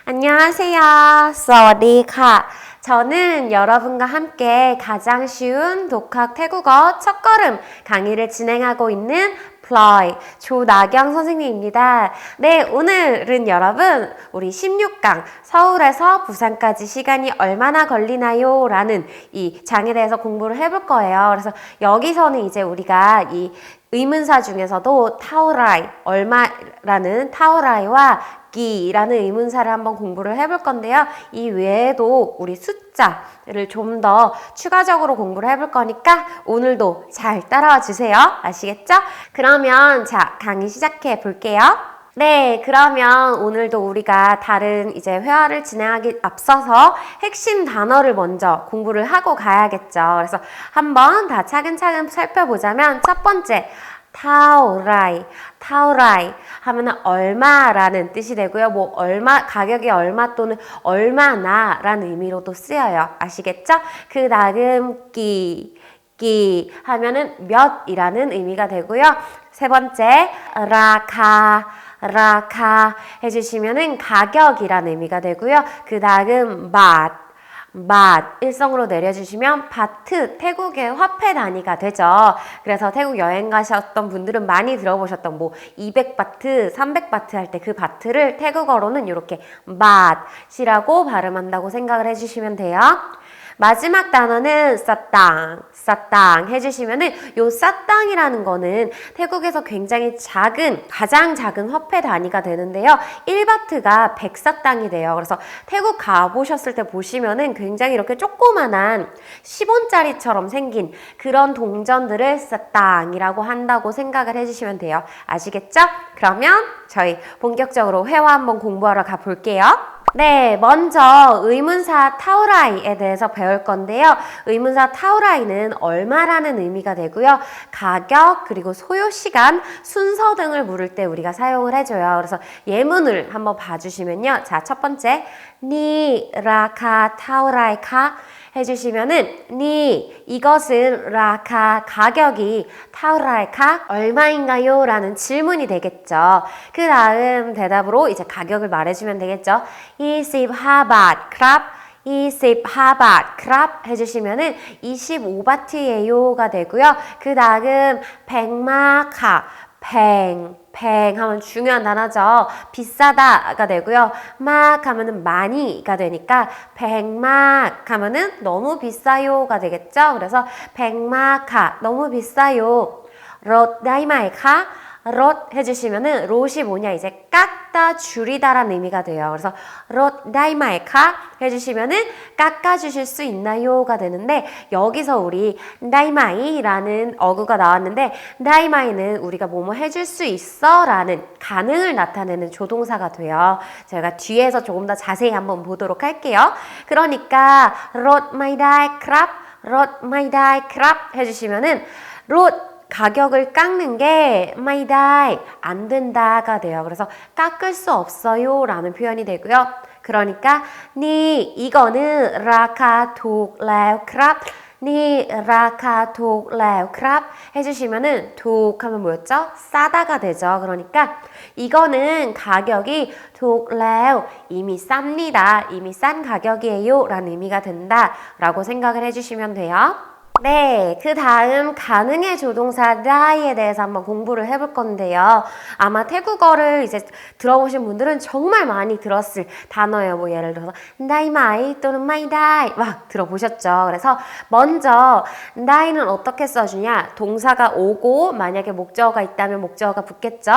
안녕하세요. สวัสดีค่ะ. 저는 여러분과 함께 가장 쉬운 독학 태국어 첫걸음 강의를 진행하고 있는 플로이 조나경 선생님입니다. 네, 오늘은 여러분 우리 16강 서울에서 부산까지 시간이 얼마나 걸리나요? 라는 이 장에 대해서 공부를 해볼 거예요. 그래서 여기서는 이제 우리가 이 의문사 중에서도 타오라이, 얼마라는 타오라이와 기라는 의문사를 한번 공부를 해볼 건데요. 이 외에도 우리 숫자를 좀 더 추가적으로 공부를 해볼 거니까 오늘도 잘 따라와 주세요. 아시겠죠? 그러면 자, 강의 시작해 볼게요. 네, 그러면 오늘도 우리가 다른 이제 회화를 진행하기 앞서서 핵심 단어를 먼저 공부를 하고 가야겠죠. 그래서 한번 다 차근차근 살펴보자면 첫 번째, 타오라이 하면은 얼마라는 뜻이 되고요. 뭐 얼마, 가격이 얼마 또는 얼마나라는 의미로도 쓰여요. 아시겠죠? 그 다음 끼 하면은 몇이라는 의미가 되고요. 세 번째 라카 해주시면은 가격이라는 의미가 되고요. 그 다음 맛 일성으로 내려주시면 바트, 태국의 화폐 단위가 되죠. 그래서 태국 여행 가셨던 분들은 많이 들어보셨던 뭐 200바트, 300바트 할 때 그 바트를 태국어로는 이렇게 맛이라고 발음한다고 생각을 해주시면 돼요. 마지막 단어는 싸땅 해주시면은 요 싸땅이라는 거는 태국에서 굉장히 가장 작은 화폐 단위가 되는데요. 1바트가 100싸땅이 돼요. 그래서 태국 가보셨을 때 보시면은 굉장히 이렇게 조그만한 10원짜리처럼 생긴 그런 동전들을 싸땅이라고 한다고 생각을 해주시면 돼요. 아시겠죠? 그러면 저희 본격적으로 회화 한번 공부하러 가볼게요. 네, 먼저 의문사 타오라이에 대해서 배울 건데요. 의문사 타오라이는 얼마라는 의미가 되고요. 가격, 그리고 소요 시간, 순서 등을 물을 때 우리가 사용을 해줘요. 그래서 예문을 한번 봐주시면요. 자, 첫 번째, 니 라카 타오라이 카 해주시면은 니 이것은 라카 가격이 타오라이카 얼마인가요? 라는 질문이 되겠죠. 그 다음 대답으로 이제 가격을 말해주면 되겠죠. 25바트 크랍 25바트 크랍 해주시면은 25바트예요가 되고요. 그 다음 100마카 팽 하면 중요한 단어죠. 비싸다가 되고요. 막 하면은 많이가 되니까 100막 하면은 너무 비싸요가 되겠죠. 그래서 100마카 너무 비싸요. 롯 다이마이카 롯 해주시면은 롯이 뭐냐 이제 깎다 줄이다라는 의미가 돼요. 그래서 롯 다이마이카 해주시면은 깎아주실 수 있나요가 되는데 여기서 우리 다이마이라는 어구가 나왔는데 다이마이는 우리가 뭐뭐 해줄 수 있어 라는 가능을 나타내는 조동사가 돼요. 저희가 뒤에서 조금 더 자세히 한번 보도록 할게요. 그러니까 롯 마이다이 크랍 롯 마이다이 크랍 해주시면은 롯 가격을 깎는 게 마이다이 안 된다가 돼요. 그래서 깎을 수 없어요 라는 표현이 되고요. 그러니까 니 이거는 라카 톡 레오 크랍 니 라카 톡 레오 크랍 해주시면은 톡 하면 뭐였죠? 싸다가 되죠. 그러니까 이거는 가격이 톡 레오 이미 쌉니다. 이미 싼 가격이에요 라는 의미가 된다 라고 생각을 해주시면 돼요. 네, 그 다음 가능의 조동사 라이에 대해서 한번 공부를 해볼 건데요. 아마 태국어를 이제 들어보신 분들은 정말 많이 들었을 단어예요. 뭐 예를 들어서 나이마이 또는 마이다이 막 들어보셨죠. 그래서 먼저 나이는 어떻게 써주냐? 동사가 오고 만약에 목적어가 있다면 목적어가 붙겠죠.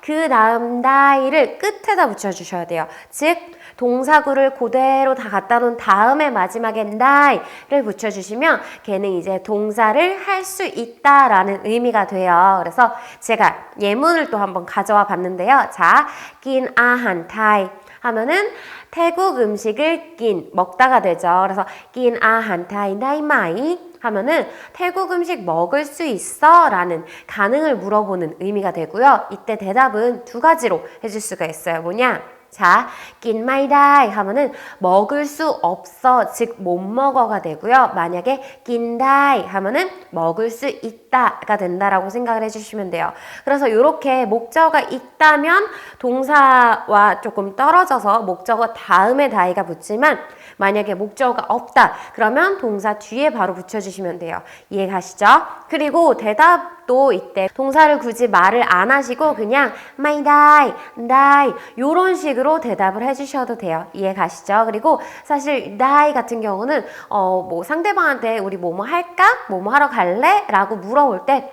그 다음 나이를 끝에다 붙여주셔야 돼요. 즉 동사구를 그대로 다 갖다 놓은 다음에 마지막에 나이를 붙여주시면 걔는 이제 동사를 할 수 있다라는 의미가 돼요. 그래서 제가 예문을 또 한번 가져와 봤는데요. 자, 낀 아한 타이 하면은 태국 음식을 먹다가 되죠. 그래서 낀 아한 타이 나이마이 하면은 태국 음식 먹을 수 있어? 라는 가능을 물어보는 의미가 되고요. 이때 대답은 두 가지로 해줄 수가 있어요. 뭐냐? 자, 낀 마이다이 하면은 먹을 수 없어, 즉 못 먹어가 되고요. 만약에 낀다이 하면은 먹을 수 있다가 된다라고 생각을 해주시면 돼요. 그래서 이렇게 목적어가 있다면 동사와 조금 떨어져서 목적어 다음에 다이가 붙지만 만약에 목적어가 없다 그러면 동사 뒤에 바로 붙여주시면 돼요. 이해 가시죠? 그리고 대답도 이때 동사를 굳이 말을 안 하시고 그냥 my die, die 이런 식으로 대답을 해주셔도 돼요. 이해 가시죠? 그리고 사실 die 같은 경우는 뭐 상대방한테 우리 뭐뭐 할까? 뭐뭐 하러 갈래? 라고 물어볼 때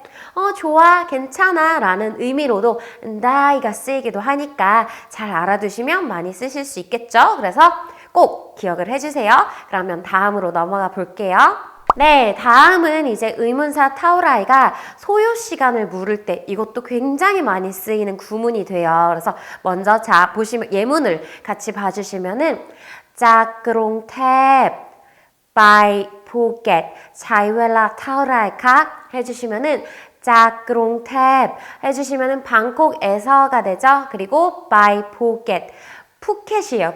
좋아, 괜찮아 라는 의미로도 die가 쓰이기도 하니까 잘 알아두시면 많이 쓰실 수 있겠죠? 그래서 꼭 기억을 해주세요. 그러면 다음으로 넘어가 볼게요. 네, 다음은 이제 의문사 타오라이가 소요 시간을 물을 때 이것도 굉장히 많이 쓰이는 구문이 돼요. 그래서 먼저 자 보시면 예문을 같이 봐주시면은 짝그롱 탭 by 포켓 ใช้เวลา เท่าไหร่คะ 해주시면은 짝그롱 탭 해주시면은 방콕에서가 되죠. 그리고 by 포켓 푸켓이에요.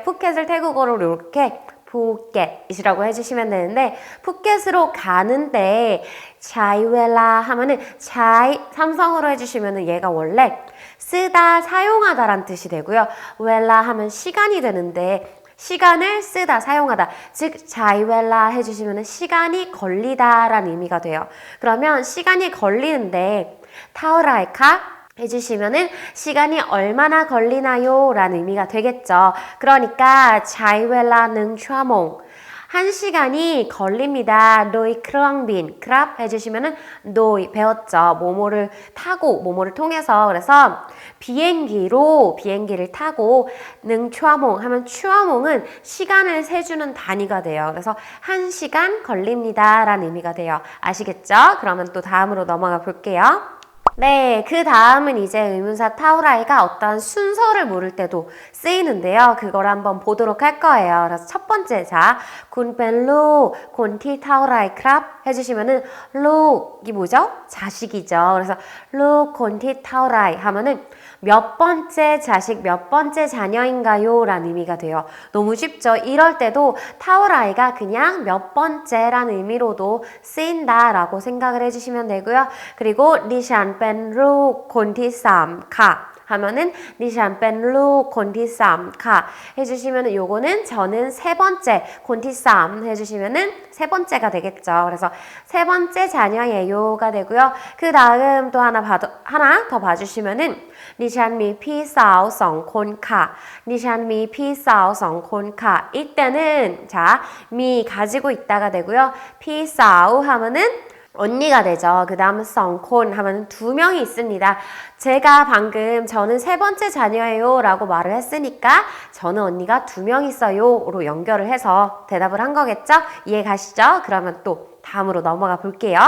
푸켓을 태국어로 이렇게 푸켓이라고 해주시면 되는데 푸켓으로 가는데 자이웰라 하면은 자이 삼성으로 해주시면은 얘가 원래 쓰다 사용하다란 뜻이 되고요. 웰라 하면 시간이 되는데 시간을 쓰다 사용하다 즉 자이웰라 해주시면은 시간이 걸리다라는 의미가 돼요. 그러면 시간이 걸리는데 타오라이카 해주시면은 시간이 얼마나 걸리나요? 라는 의미가 되겠죠. 그러니까 자이웰라는 샤몽 1시간이 걸립니다. 노이 크렁빈 크랍 해주시면은 노이 배웠죠. 뭐뭐를 타고 뭐뭐를 통해서 그래서 비행기를 타고 능추아몽 하면 추아몽은 시간을 세주는 단위가 돼요. 그래서 1시간 걸립니다 라는 의미가 돼요. 아시겠죠? 그러면 또 다음으로 넘어가 볼게요. 네, 그 다음은 이제 의문사 타오라이가 어떤 순서를 물을 때도 쓰이는데요. 그걸 한번 보도록 할 거예요. 그래서 첫 번째, 자, 군벨루, 곤티 타오라이 크랍 해주시면은 룩이 뭐죠? 자식이죠. 그래서 룩, 곤티 타오라이 하면은 몇 번째 자식, 몇 번째 자녀인가요? 라는 의미가 돼요. 너무 쉽죠? 이럴 때도 타오라이가 그냥 몇 번째라는 의미로도 쓰인다라고 생각을 해주시면 되고요. 그리고 리샨 뺀 룩 곤티 쌈카 하면은 리샨 뺀 룩 곤티 쌈카 해주시면은 요거는 저는 세 번째 곤티 쌈 해주시면은 세 번째가 되겠죠. 그래서 세 번째 자녀예요가 되고요. 그 다음 또 하나 더 봐주시면은 ดิฉันมีพี่สาว2คนค่ะ ดิฉันมีพี่สาว2คนค่ะ 이때는 자, 미 가지고 있다가 되고요. พี่สาว 하면은 언니가 되죠. 그 다음 2คน 하면 2명이 있습니다. 제가 방금 저는 세 번째 자녀예요 라고 말을 했으니까 저는 언니가 2명 있어요 로 연결을 해서 대답을 한 거겠죠? 이해 가시죠? 그러면 또 다음으로 넘어가 볼게요.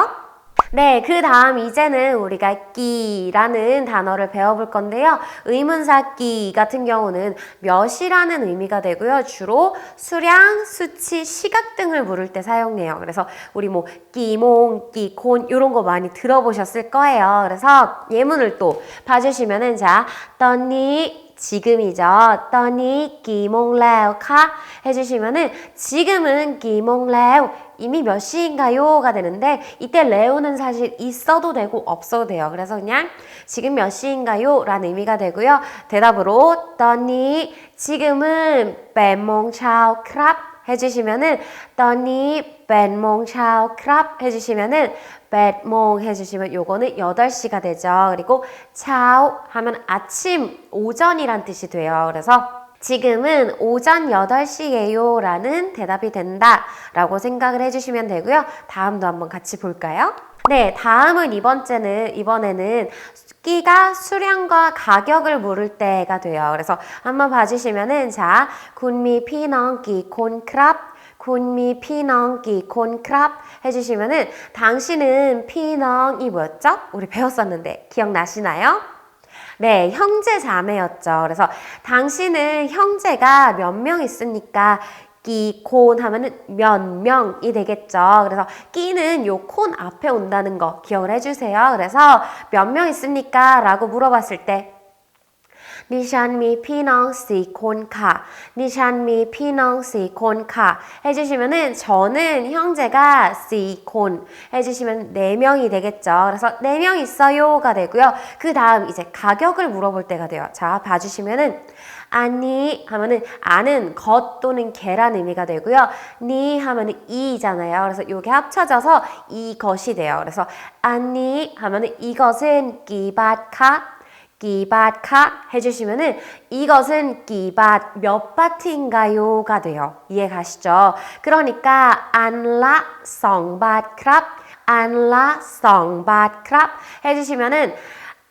네, 그 다음 이제는 우리가 끼라는 단어를 배워볼 건데요. 의문사 끼 같은 경우는 몇이라는 의미가 되고요. 주로 수량, 수치, 시각 등을 물을 때 사용해요. 그래서 우리 뭐 끼몽, 끼콘 이런 거 많이 들어보셨을 거예요. 그래서 예문을 또 봐주시면은 자, 떠니 지금이죠. 떠니 끼몽래오 카 해주시면은 지금은 끼몽래오 이미 몇 시인가요?가 되는데 이때 레오는 사실 있어도 되고 없어도 돼요. 그래서 그냥 지금 몇 시인가요? 라는 의미가 되고요. 대답으로 떠니 지금은 8몽 차오 크랍 해주시면은 떠니 8몽 차오 크랍 해주시면은 8몽 해주시면 요거는 8시가 되죠. 그리고 차오 하면 아침, 오전이란 뜻이 돼요. 그래서 지금은 오전 8시예요 라는 대답이 된다 라고 생각을 해주시면 되고요. 다음도 한번 같이 볼까요? 네, 다음은 이번에는 끼가 수량과 가격을 물을 때가 돼요. 그래서 한번 봐주시면은 자, 군미 피넘기 콘크랍 군미 피넘기 콘크랍 해주시면은 당신은 피넘이 뭐였죠? 우리 배웠었는데 기억나시나요? 네, 형제 자매였죠. 그래서 당신은 형제가 몇 명 있습니까? 끼콘 하면은 몇 명이 되겠죠. 그래서 끼는 요 콘 앞에 온다는 거 기억을 해주세요. 그래서 몇 명 있습니까? 라고 물어봤을 때 ดิฉันมีพี่น้องสี่คนค่ะ. ดิฉันมีพี่น้องสี่คนค่ะ. 해주시면은 저는 형제가 4คน 해주시면 4명이 되겠죠. 그래서 4명 있어요가 되고요. 그 다음 이제 가격을 물어볼 때가 돼요. 자, 봐주시면은 아니 하면은 아는 것 또는 개란 의미가 되고요. 니 하면은 이잖아요. 그래서 이게 합쳐져서 이것이 돼요. 그래서 아니 하면은 이것은 끼바카 해주시면은 이것은 끼밭 몇 바트인가요가 돼요. 이해 가시죠? 그러니까 안라 성밭 크랍 안라 성밭 크랍 해주시면은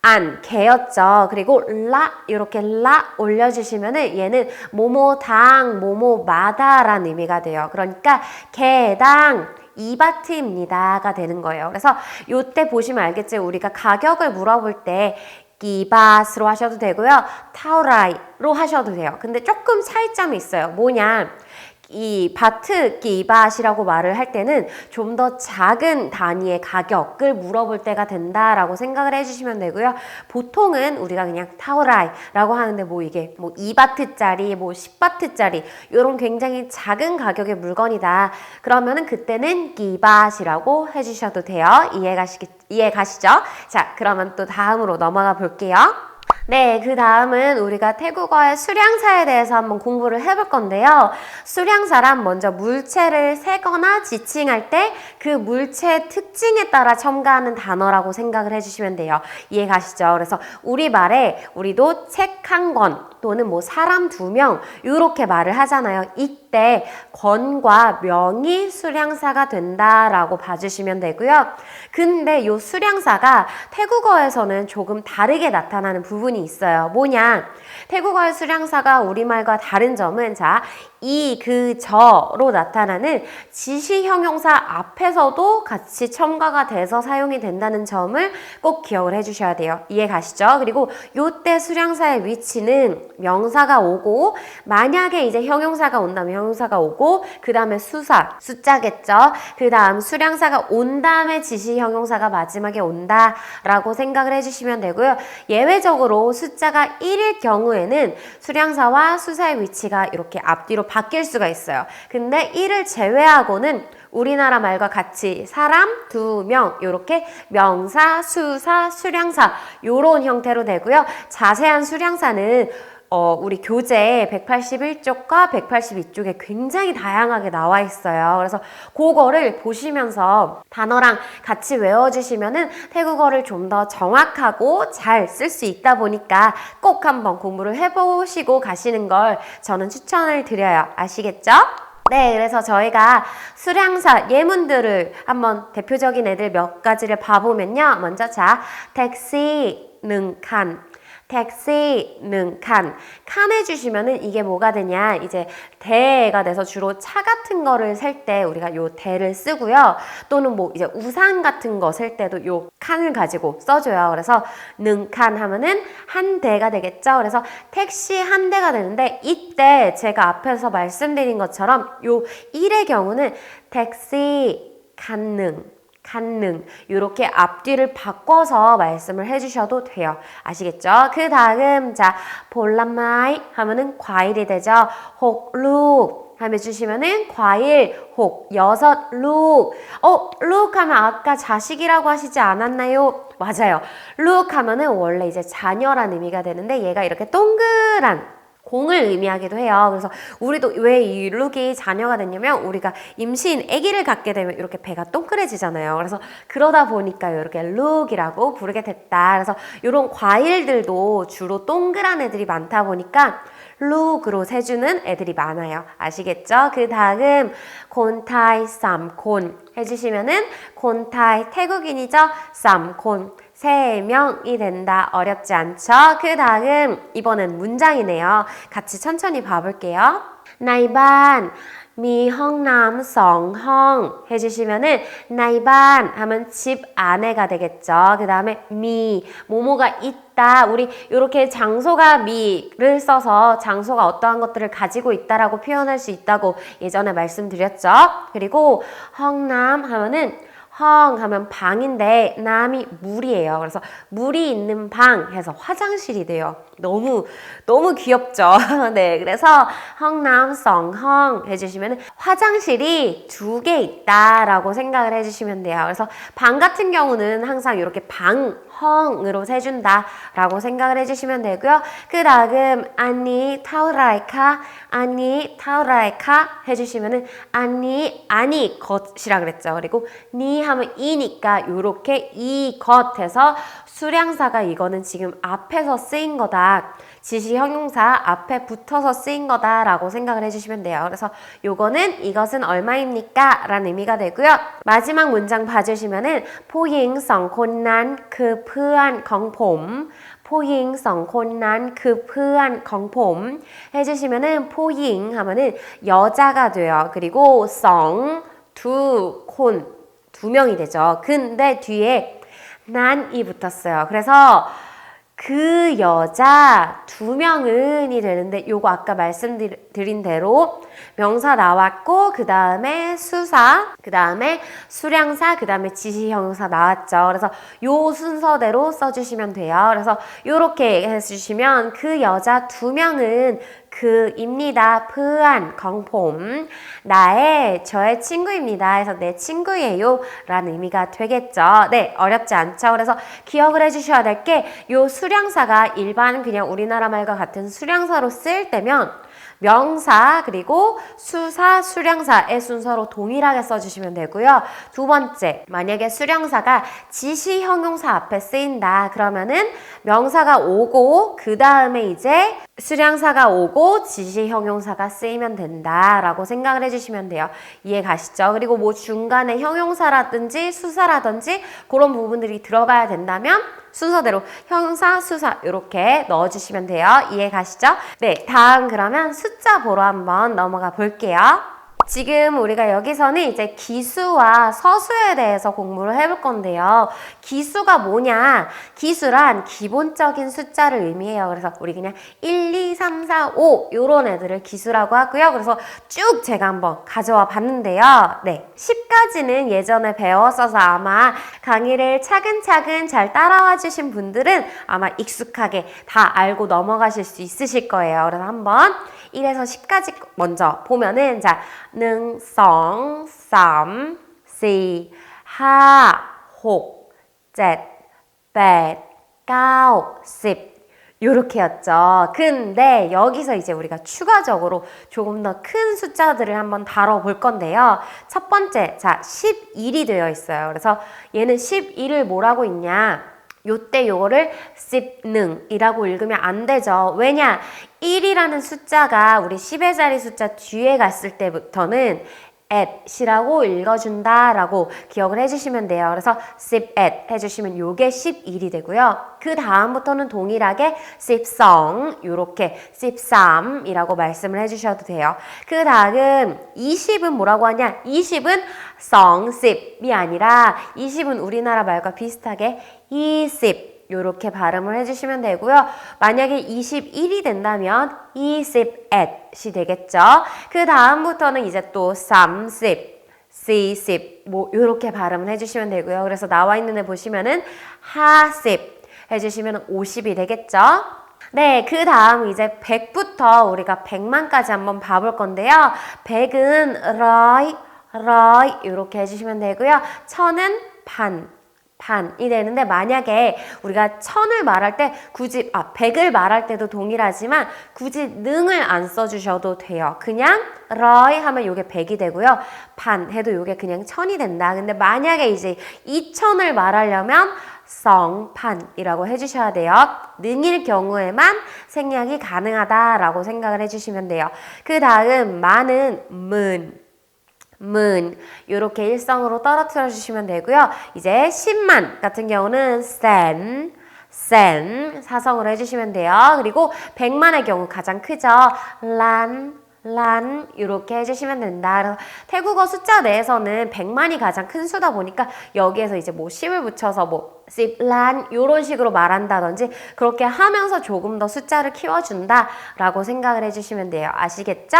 안, 개였죠. 그리고 라, 이렇게 라 올려주시면은 얘는 뭐뭐당, 뭐뭐마다라는 의미가 돼요. 그러니까 개당 2바트입니다가 되는 거예요. 그래서 요때 보시면 알겠죠? 우리가 가격을 물어볼 때 기바스로 하셔도 되고요. 타오라이로 하셔도 돼요. 근데 조금 차이점이 있어요. 뭐냐? 이 바트 기밭이라고 말을 할 때는 좀 더 작은 단위의 가격을 물어볼 때가 된다라고 생각을 해주시면 되고요. 보통은 우리가 그냥 타오라이라고 하는데 뭐 이게 뭐 2바트짜리 뭐 10바트짜리 이런 굉장히 작은 가격의 물건이다. 그러면은 그때는 기밭이라고 해주셔도 돼요. 이해 가시죠? 자, 그러면 또 다음으로 넘어가 볼게요. 네, 그 다음은 우리가 태국어의 수량사에 대해서 한번 공부를 해볼 건데요. 수량사란 먼저 물체를 세거나 지칭할 때 그 물체의 특징에 따라 첨가하는 단어라고 생각을 해주시면 돼요. 이해 가시죠? 그래서 우리말에 우리도 책 한 권 또는 뭐 사람 2명 이렇게 말을 하잖아요. 이때 권과 명이 수량사가 된다라고 봐주시면 되고요. 근데 요 수량사가 태국어에서는 조금 다르게 나타나는 부분이 있어요. 뭐냐? 태국어의 수량사가 우리말과 다른 점은 자, 이, 그, 저로 나타나는 지시 형용사 앞에서도 같이 첨가가 돼서 사용이 된다는 점을 꼭 기억을 해주셔야 돼요. 이해 가시죠? 그리고 요때 수량사의 위치는 명사가 오고 만약에 이제 형용사가 온다면 형용사가 오고 그 다음에 수사, 숫자겠죠? 그 다음 수량사가 온 다음에 지시 형용사가 마지막에 온다라고 생각을 해주시면 되고요. 예외적으로 숫자가 1일 경우에는 수량사와 수사의 위치가 이렇게 앞뒤로 바뀔 수가 있어요. 근데 1을 제외하고는 우리나라 말과 같이 사람 2명 이렇게 명사, 수사, 수량사 이런 형태로 되고요. 자세한 수량사는 우리 교재 181쪽과 182쪽에 굉장히 다양하게 나와 있어요. 그래서 그거를 보시면서 단어랑 같이 외워주시면은 태국어를 좀 더 정확하고 잘 쓸 수 있다 보니까 꼭 한번 공부를 해보시고 가시는 걸 저는 추천을 드려요. 아시겠죠? 네, 그래서 저희가 수량사 예문들을 한번 대표적인 애들 몇 가지를 봐보면요. 먼저 자, 택시, 능칸. 택시, 칸 해주시면은 이게 뭐가 되냐 이제 대가 돼서 주로 차 같은 거를 셀 때 우리가 요 대를 쓰고요. 또는 뭐 이제 우산 같은 거 셀 때도 요 칸을 가지고 써줘요. 그래서 칸 하면은 한 대가 되겠죠. 그래서 택시 한 대가 되는데 이때 제가 앞에서 말씀드린 것처럼 요 1의 경우는 택시 칸능 이렇게 앞뒤를 바꿔서 말씀을 해주셔도 돼요. 아시겠죠? 그 다음 자 볼라마이 하면은 과일이 되죠. 혹룩 해주시면은 과일 혹 6룩 룩 하면 아까 자식이라고 하시지 않았나요? 맞아요. 룩 하면은 원래 이제 자녀란 의미가 되는데 얘가 이렇게 동그란 공을 의미하기도 해요. 그래서 우리도 왜 이 룩이 자녀가 됐냐면 우리가 임신 아기를 갖게 되면 이렇게 배가 동그래지잖아요. 그래서 그러다 보니까 이렇게 룩이라고 부르게 됐다. 그래서 이런 과일들도 주로 동그란 애들이 많다 보니까 룩으로 세주는 애들이 많아요. 아시겠죠? 그 다음 콘타이 쌈콘 해주시면은 콘타이 태국인이죠? 쌈콘 3명이 된다. 어렵지 않죠? 그 다음 이번엔 문장이네요. 같이 천천히 봐볼게요. 나이반 미헝남 성헝 해주시면은 나이반 하면 집 안에가 되겠죠. 그 다음에 미 뭐뭐가 있다. 우리 이렇게 장소가 미를 써서 장소가 어떠한 것들을 가지고 있다라고 표현할 수 있다고 예전에 말씀드렸죠. 그리고 헝남 하면은 헝 하면 방인데 남이 물이에요. 그래서 물이 있는 방 해서 화장실이 돼요. 너무 귀엽죠. 네, 그래서 헝남성헝 해주시면 화장실이 2개 있다라고 생각을 해주시면 돼요. 그래서 방 같은 경우는 항상 이렇게 방헝으로 세준다라고 생각을 해주시면 되고요. 그 다음 아니 타우라이카 해주시면은 아니 것이라 그랬죠. 그리고 니 하면 이니까 이렇게 이 것해서 수량사가 이거는 지금 앞에서 쓰인 거다. 지시 형용사 앞에 붙어서 쓰인 거다라고 생각을 해주시면 돼요. 그래서 요거는 이것은 얼마입니까? 라는 의미가 되고요. 마지막 문장 봐주시면은 포잉 성콘난 그 푸안 경폼 포잉 성콘난 그 푸안 경폼 해주시면은 포잉 하면은 여자가 돼요. 그리고 성 두 명이 되죠. 근데 뒤에 난이 붙었어요. 그래서 그 여자 2명은이 되는데 요거 아까 말씀드린 대로 명사 나왔고 그 다음에 수사, 그 다음에 수량사, 그 다음에 지시형용사 나왔죠. 그래서 요 순서대로 써주시면 돼요. 그래서 요렇게 해주시면 그 여자 2명은 그입니다. 프안 경폼 저의 친구입니다. 그래서 내 친구예요 라는 의미가 되겠죠. 네, 어렵지 않죠. 그래서 기억을 해주셔야 될 게 요 수량사가 일반 그냥 우리나라 말과 같은 수량사로 쓰일 때면 명사 그리고 수사, 수량사의 순서로 동일하게 써주시면 되고요. 2번째, 만약에 수량사가 지시 형용사 앞에 쓰인다 그러면은 명사가 오고 그 다음에 이제 수량사가 오고 지시 형용사가 쓰이면 된다라고 생각을 해주시면 돼요. 이해 가시죠? 그리고 뭐 중간에 형용사라든지 수사라든지 그런 부분들이 들어가야 된다면 순서대로 형용사, 수사 이렇게 넣어주시면 돼요. 이해 가시죠? 네, 다음 그러면 숫자 보러 한번 넘어가 볼게요. 지금 우리가 여기서는 이제 기수와 서수에 대해서 공부를 해볼 건데요. 기수가 뭐냐? 기수란 기본적인 숫자를 의미해요. 그래서 우리 그냥 1, 2, 3, 4, 5 이런 애들을 기수라고 하고요. 그래서 쭉 제가 한번 가져와 봤는데요. 네, 10까지는 예전에 배웠어서 아마 강의를 차근차근 잘 따라와 주신 분들은 아마 익숙하게 다 알고 넘어가실 수 있으실 거예요. 그래서 한번 1에서 10까지 먼저 보면은 자, 능, 성, 삼, 시, 하, 혹, 젯, 뱃, 까오, 십 요렇게였죠. 근데 여기서 이제 우리가 추가적으로 조금 더 큰 숫자들을 한번 다뤄볼 건데요. 첫 번째, 자, 11이 되어 있어요. 그래서 얘는 11을 뭐라고 있냐? 요때 요거를 씹능이라고 읽으면 안 되죠. 왜냐? 1이라는 숫자가 우리 10의 자리 숫자 뒤에 갔을 때부터는 at이라고 읽어준다라고 기억을 해주시면 돼요. 그래서 sip at 해주시면 요게 11이 되고요. 그 다음부터는 동일하게 sip성 요렇게 sip삼이라고 말씀을 해주셔도 돼요. 그 다음 20은 뭐라고 하냐? 20은 성십이 아니라 20은 우리나라 말과 비슷하게 20 요렇게 발음을 해주시면 되고요. 만약에 21이 된다면 20at이 되겠죠. 그 다음부터는 이제 또 30, 40 뭐 요렇게 발음을 해주시면 되고요. 그래서 나와 있는 애 보시면은 50 해주시면 50이 되겠죠. 네, 그 다음 이제 100부터 우리가 100만까지 한번 봐볼 건데요. 100은 러이 이렇게 해주시면 되고요. 1000은 반이 되는데 만약에 우리가 1000을 말할 때 굳이 100을 말할 때도 동일하지만 굳이 능을 안 써주셔도 돼요. 그냥 러이 하면 요게 100이 되고요. 반 해도 요게 그냥 1000이 된다. 근데 만약에 이제 2000을 말하려면 성판이라고 해주셔야 돼요. 능일 경우에만 생략이 가능하다라고 생각을 해주시면 돼요. 그 다음 만은 문 이렇게 일성으로 떨어뜨려 주시면 되고요. 이제 10만 같은 경우는 센 사성으로 해주시면 돼요. 그리고 100만의 경우 가장 크죠. 란 이렇게 해주시면 된다. 그래서 태국어 숫자 내에서는 100만이 가장 큰 수다 보니까 여기에서 이제 뭐 10을 붙여서 뭐 씹란 이런 식으로 말한다든지 그렇게 하면서 조금 더 숫자를 키워준다라고 생각을 해주시면 돼요. 아시겠죠?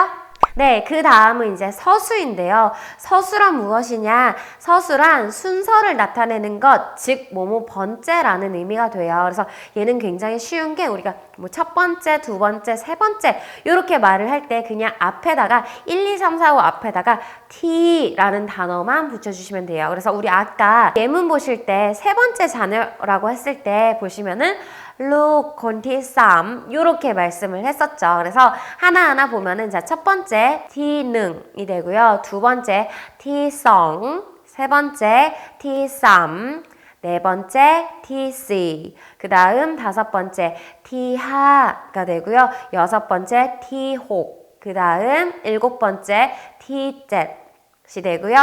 네, 그 다음은 이제 서수인데요. 서수란 무엇이냐? 서수란 순서를 나타내는 것, 즉 뭐뭐 번째라는 의미가 돼요. 그래서 얘는 굉장히 쉬운 게 우리가 뭐 첫 번째, 두 번째, 세 번째 이렇게 말을 할 때 그냥 앞에다가 1, 2, 3, 4, 5 앞에다가 T라는 단어만 붙여주시면 돼요. 그래서 우리 아까 예문 보실 때 세 번째 자녀라고 했을 때 보시면은ลูก คนที่ 3 이렇게 말씀을 했었죠. 그래서 하나하나 보면은 자, 첫 번째 T1이 되고요. 두 번째 T2, 세 번째 T3, 네 번째 T4, 그 다음 다섯 번째 T5가 되고요. 여섯 번째 T6, 그 다음 일곱 번째 T7이 되고요.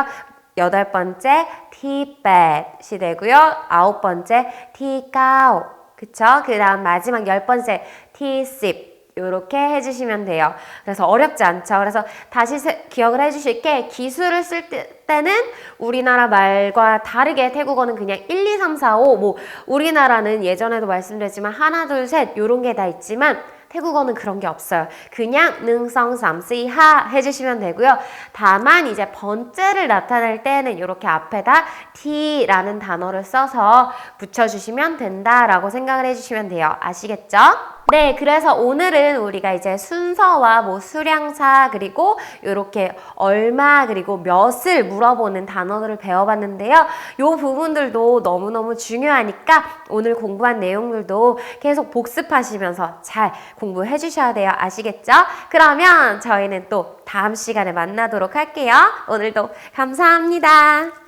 여덟 번째 T8이 되고요. 아홉 번째 T9, 그쵸? 그 다음 마지막 10번째 T10 이렇게 해주시면 돼요. 그래서 어렵지 않죠? 그래서 다시 기억을 해주실 게 기술을 쓸 때는 우리나라 말과 다르게 태국어는 그냥 1, 2, 3, 4, 5 뭐 우리나라는 예전에도 말씀드렸지만 하나, 둘, 셋 이런 게 다 있지만 태국어는 그런 게 없어요. 그냥 능성, 삼시, 하 해주시면 되고요. 다만 이제 번째를 나타낼 때는 이렇게 앞에다 T라는 단어를 써서 붙여주시면 된다라고 생각을 해주시면 돼요. 아시겠죠? 네, 그래서 오늘은 우리가 이제 순서와 뭐 수량사 그리고 이렇게 얼마 그리고 몇을 물어보는 단어들을 배워봤는데요. 이 부분들도 너무너무 중요하니까 오늘 공부한 내용들도 계속 복습하시면서 잘 공부해 주셔야 돼요. 아시겠죠? 그러면 저희는 또 다음 시간에 만나도록 할게요. 오늘도 감사합니다.